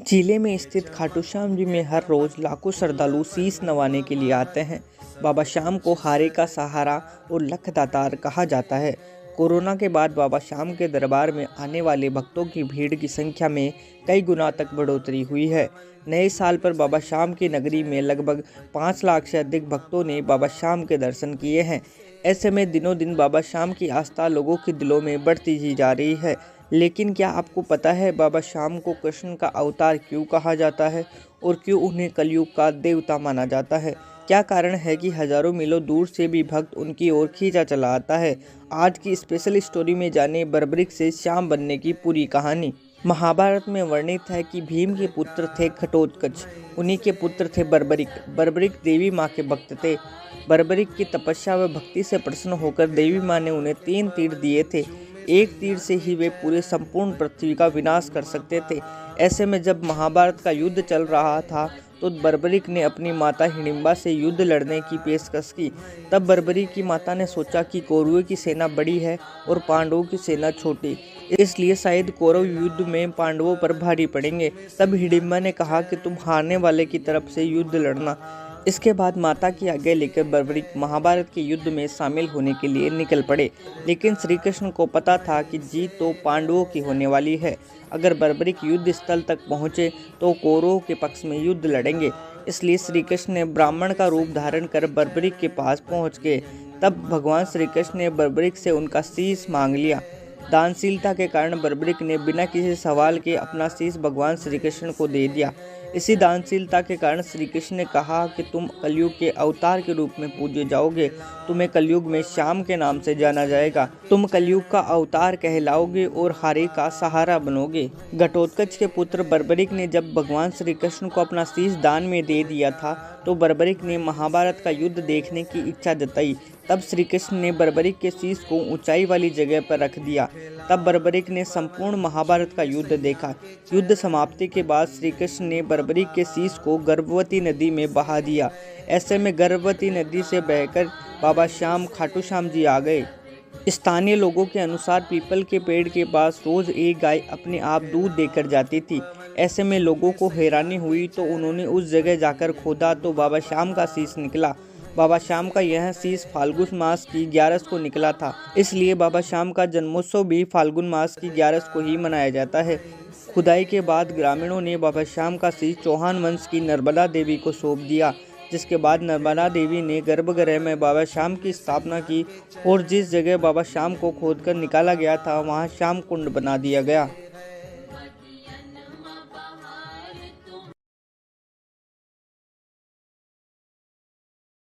जिले में स्थित खाटू श्याम जी में हर रोज लाखों श्रद्धालु शीश नवाने के लिए आते हैं। बाबा श्याम को हारे का सहारा और लख दातार कहा जाता है। कोरोना के बाद बाबा श्याम के दरबार में आने वाले भक्तों की भीड़ की संख्या में कई गुना तक बढ़ोतरी हुई है। नए साल पर बाबा श्याम की नगरी में लगभग 5 लाख से अधिक भक्तों ने बाबा श्याम के दर्शन किए हैं। ऐसे में दिनों दिन बाबा श्याम की आस्था लोगों के दिलों में बढ़ती ही जा रही है। लेकिन क्या आपको पता है बाबा श्याम को कृष्ण का अवतार क्यों कहा जाता है और क्यों उन्हें कलयुग का देवता माना जाता है? क्या कारण है कि हजारों मीलों दूर से भी भक्त उनकी ओर खींचा चला आता है? आज की स्पेशल स्टोरी में जाने बर्बरिक से श्याम बनने की पूरी कहानी। महाभारत में वर्णित है कि भीम के पुत्र थे घटोत्कच, उन्हीं के पुत्र थे बर्बरिक। बर्बरिक देवी माँ के भक्त थे। बर्बरिक की तपस्या व भक्ति से प्रसन्न होकर देवी माँ ने उन्हें 3 तीर दिए थे। एक तीर से ही वे पूरे संपूर्ण पृथ्वी का विनाश कर सकते थे। ऐसे में जब महाभारत का युद्ध चल रहा था तो बर्बरिक ने अपनी माता हिडिंबा से युद्ध लड़ने की पेशकश की। तब बर्बरिक की माता ने सोचा कि कौरवों की सेना बड़ी है और पांडवों की सेना छोटी, इसलिए शायद कौरव युद्ध में पांडवों पर भारी पड़ेंगे। तब हिडिंबा ने कहा कि तुम हारने वाले की तरफ से युद्ध लड़ना। इसके बाद माता की आज्ञा लेकर बर्बरिक महाभारत के युद्ध में शामिल होने के लिए निकल पड़े। लेकिन श्री कृष्ण को पता था कि जीत तो पांडवों की होने वाली है। अगर बर्बरिक युद्ध स्थल तक पहुंचे तो कौरवों के पक्ष में युद्ध लड़ेंगे। इसलिए श्री कृष्ण ने ब्राह्मण का रूप धारण कर बर्बरिक के पास पहुंच गए। तब भगवान श्री कृष्ण ने बर्बरिक से उनका शीश मांग लिया। दानशीलता के कारण बर्बरिक ने बिना किसी सवाल के अपना शीश भगवान श्री कृष्ण को दे दिया। इसी दानशीलता के कारण श्री कृष्ण ने कहा कि तुम कलयुग के अवतार के रूप में पूजे जाओगे। तुम्हें कलयुग में श्याम के नाम से जाना जाएगा। तुम कलयुग का अवतार कहलाओगे और हारे का सहारा बनोगे। घटोत्कच के पुत्र बर्बरिक ने जब भगवान श्री कृष्ण को अपना शीश दान में दे दिया था तो बर्बरिक ने महाभारत का युद्ध देखने की इच्छा जताई। तब श्री कृष्ण ने बर्बरिक के शीश को ऊंचाई वाली जगह पर रख दिया। तब बर्बरिक ने संपूर्ण महाभारत का युद्ध देखा। युद्ध समाप्ति के बाद श्री कृष्ण ने बर्बरिक के शीश को गर्भवती नदी में बहा दिया। ऐसे में गर्भवती नदी से बहकर बाबा श्याम खाटू श्याम जी आ गए। स्थानीय लोगों के अनुसार पीपल के पेड़ के पास रोज एक गाय अपने आप दूध देकर जाती थी। ऐसे में लोगों को हैरानी हुई तो उन्होंने उस जगह जाकर खोदा तो बाबा श्याम का शीश निकला। बाबा श्याम का यह शीश फाल्गुन मास की 11 को निकला था। इसलिए बाबा श्याम का जन्मोत्सव भी फाल्गुन मास की 11 को ही मनाया जाता है। खुदाई के बाद ग्रामीणों ने बाबा श्याम का शीश चौहान वंश की नर्मदा देवी को सौंप दिया, जिसके बाद नर्मदा देवी ने गर्भगृह में बाबा श्याम की स्थापना की और जिस जगह बाबा श्याम को खोदकर निकाला गया था वहां श्याम कुंड बना दिया गया।